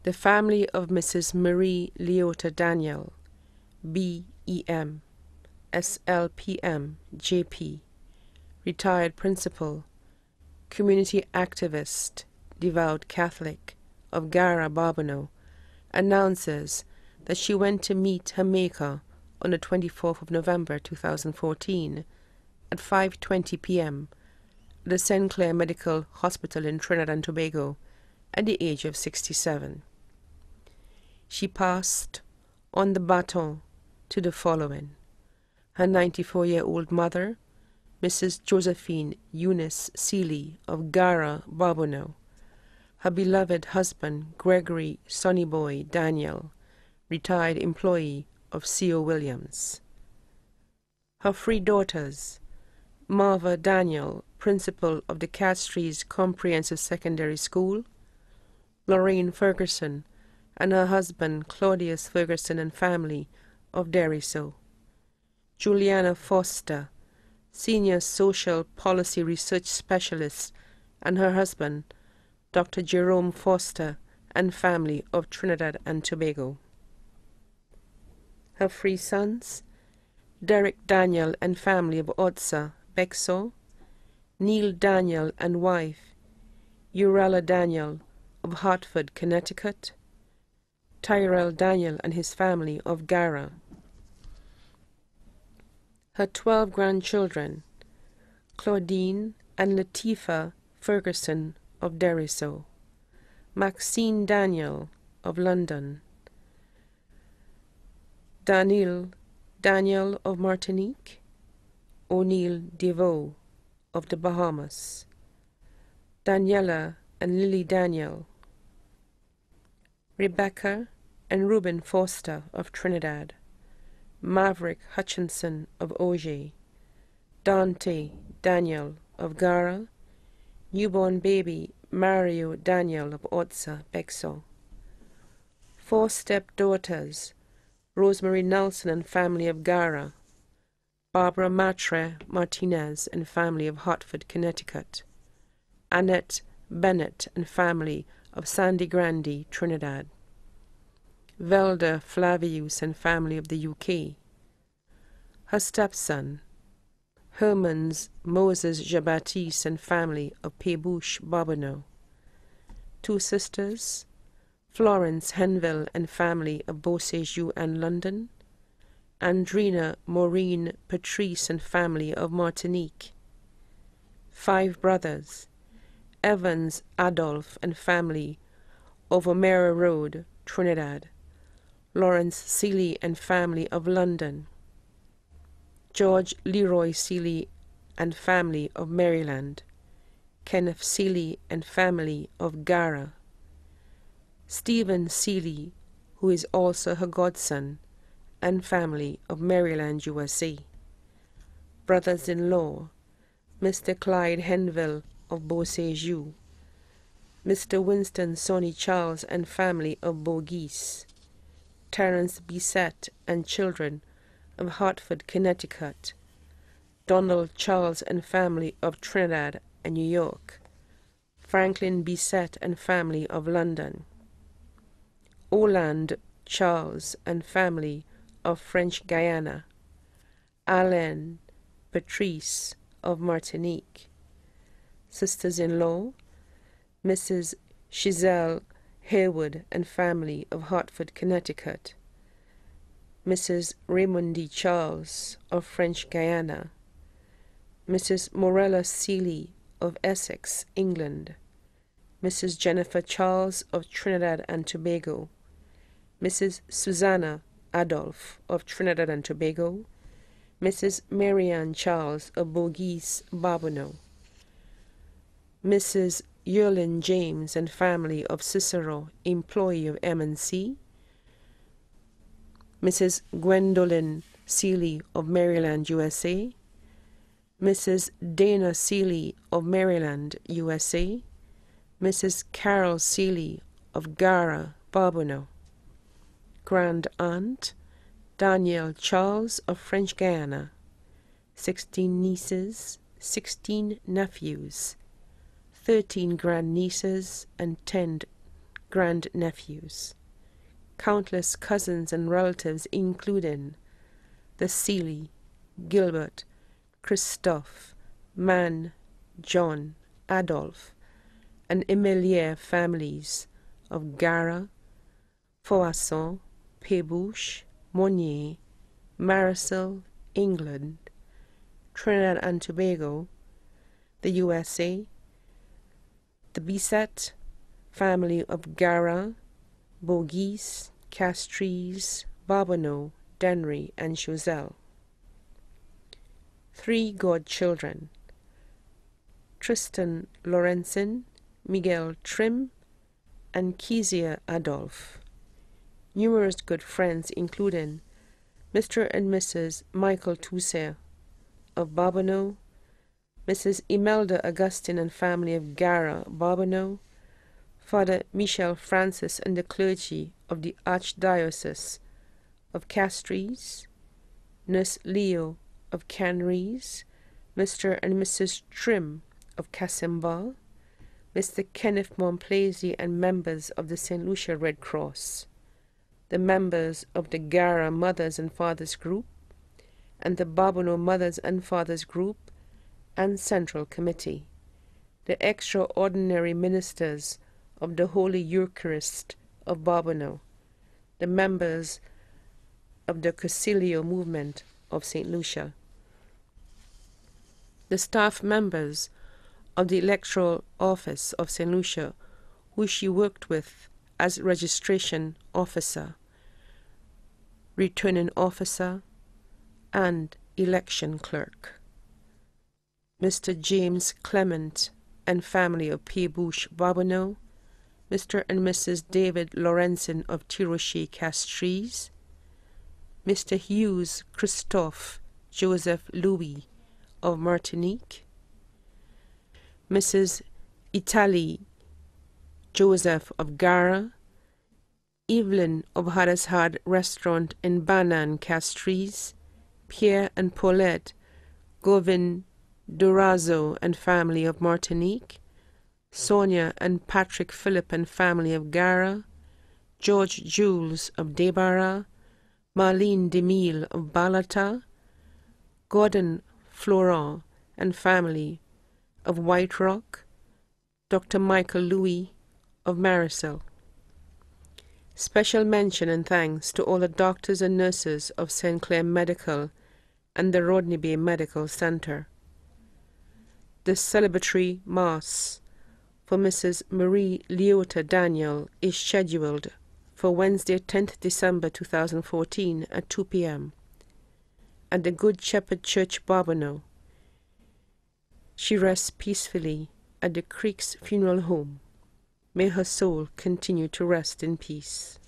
The family of Mrs. Marie Leota Daniel BEM, SLPM, JP, retired principal, community activist, devout Catholic, of Gara, Barbano, announces that she went to meet her Maker on the 24th of November 2014 at 5:20 p.m. at the St. Clair Medical Hospital in Trinidad and Tobago at the age of 67. She passed on the baton to the following: her 94-year-old mother, Mrs. Josephine Eunice Seeley of Gara, Barbano; her beloved husband, Gregory Sonnyboy Daniel, retired employee of C.O. Williams; her three daughters, Marva Daniel, principal of the Castries Comprehensive Secondary School; Lorraine Ferguson and her husband, Claudius Ferguson, and family of Deriso; Juliana Foster, Senior Social Policy Research Specialist, and her husband, Dr. Jerome Foster, and family of Trinidad and Tobago; her three sons, Derek Daniel and family of Otsa, Bexo; Neil Daniel and wife, Urella Daniel of Hartford, Connecticut; Tyrell Daniel and his family of Gara; her 12 grandchildren, Claudine and Latifa Ferguson of Deriso; Maxine Daniel of London; Daniel Daniel of Martinique; O'Neill DeVoe of the Bahamas; Daniela and Lily Daniel; Rebecca and Reuben Foster of Trinidad; Maverick Hutchinson of Auger; Dante Daniel of Gara; newborn baby Mario Daniel of Otsa, Bexo; 4 stepdaughters, Rosemary Nelson and family of Gara; Barbara Matre Martinez and family of Hartford, Connecticut; Annette Bennett and family of Sandy Grande, Trinidad; Velda Flavius and family of the UK; her stepson, Hermans Moses Jean-Baptiste and family of Pébouche, Barbano; 2 sisters, Florence Henville and family of Beauséjour and London; Andrina Maureen Patrice and family of Martinique; 5 brothers, Evans Adolphe and family of O'Meara Road, Trinidad; Lawrence Seeley and family of London; George Leroy Seeley and family of Maryland; Kenneth Seeley and family of Gara; Stephen Seeley, who is also her godson, and family of Maryland, USA; brothers-in-law, Mr. Clyde Henville of Beauséjour; Mr. Winston Sonny Charles and family of Bourgis; Terence Bissett and children of Hartford, Connecticut; Donald Charles and family of Trinidad and New York; Franklin Bissett and family of London; Oland Charles and family of French Guiana; Alain Patrice of Martinique; sisters-in-law, Mrs. Giselle Harewood and family of Hartford, Connecticut; Mrs. Raymondi Charles of French Guiana; Mrs. Morella Seeley of Essex, England; Mrs. Jennifer Charles of Trinidad and Tobago; Mrs. Susanna Adolphe of Trinidad and Tobago; Mrs. Marianne Charles of Bourgis, Barbano; Mrs. Yerlin James and family of Cicero, employee of M&C; Mrs. Gwendolyn Seeley of Maryland, USA; Mrs. Dana Seeley of Maryland, USA; Mrs. Carol Seeley of Gara, Barbano; Grand Aunt Danielle Charles of French Guiana; 16 nieces, 16 nephews, 13 grandnieces, and 10 grandnephews, countless cousins and relatives including the Seeley, Gilbert, Christophe, Man, John, Adolphe, and Emilier families of Gara, Fauasson, Pébouche, Monnier, Marisol, England, Trinidad and Tobago, the USA, the Bisset family of Gara, Bourgis, Castries, Barbonneau, Denry, and Choiseul. 3 godchildren: Tristan Laurencin, Miguel Trim, and Kezia Adolphe. Numerous good friends including Mr. and Mrs. Michael Toussaint of Barbonneau, Mrs. Imelda Augustine and family of Gara, Barbonneau, Father Michel Francis and the clergy of the Archdiocese of Castries, Nurse Leo of Canries, Mr. and Mrs. Trim of Cassemba, Mr. Kenneth Monplaisy and members of the St. Lucia Red Cross, the members of the Gara Mothers and Fathers Group, and the Barbonneau Mothers and Fathers Group and Central Committee, the extraordinary ministers of the Holy Eucharist of Barbonneau, the members of the Concilio movement of St. Lucia, the staff members of the Electoral Office of St. Lucia, who she worked with as registration officer, returning officer, and election clerk. Mr. James Clement and family of Pébouche, Barbonneau, Mr. and Mrs. David Laurencin of Tirocher, Castries, Mr. Hughes Christophe Joseph Louis of Martinique, Mrs. Italie Joseph of Gara, Evelyn of Hadashad Restaurant in Banan, Castries, Pierre and Paulette Govin Durazo and family of Martinique, Sonia and Patrick Philip and family of Gara, George Jules of Debarra, Marlene Demille of Balata, Gordon Florent and family of White Rock, Dr. Michael Louis of Marisol. Special mention and thanks to all the doctors and nurses of St. Clair Medical and the Rodney Bay Medical Center. The celebratory Mass for Mrs. Marie Leota Daniel is scheduled for Wednesday, 10th December 2014 at 2 p.m. at the Good Shepherd Church, Barbonneau. She rests peacefully at the Creeks Funeral Home. May her soul continue to rest in peace.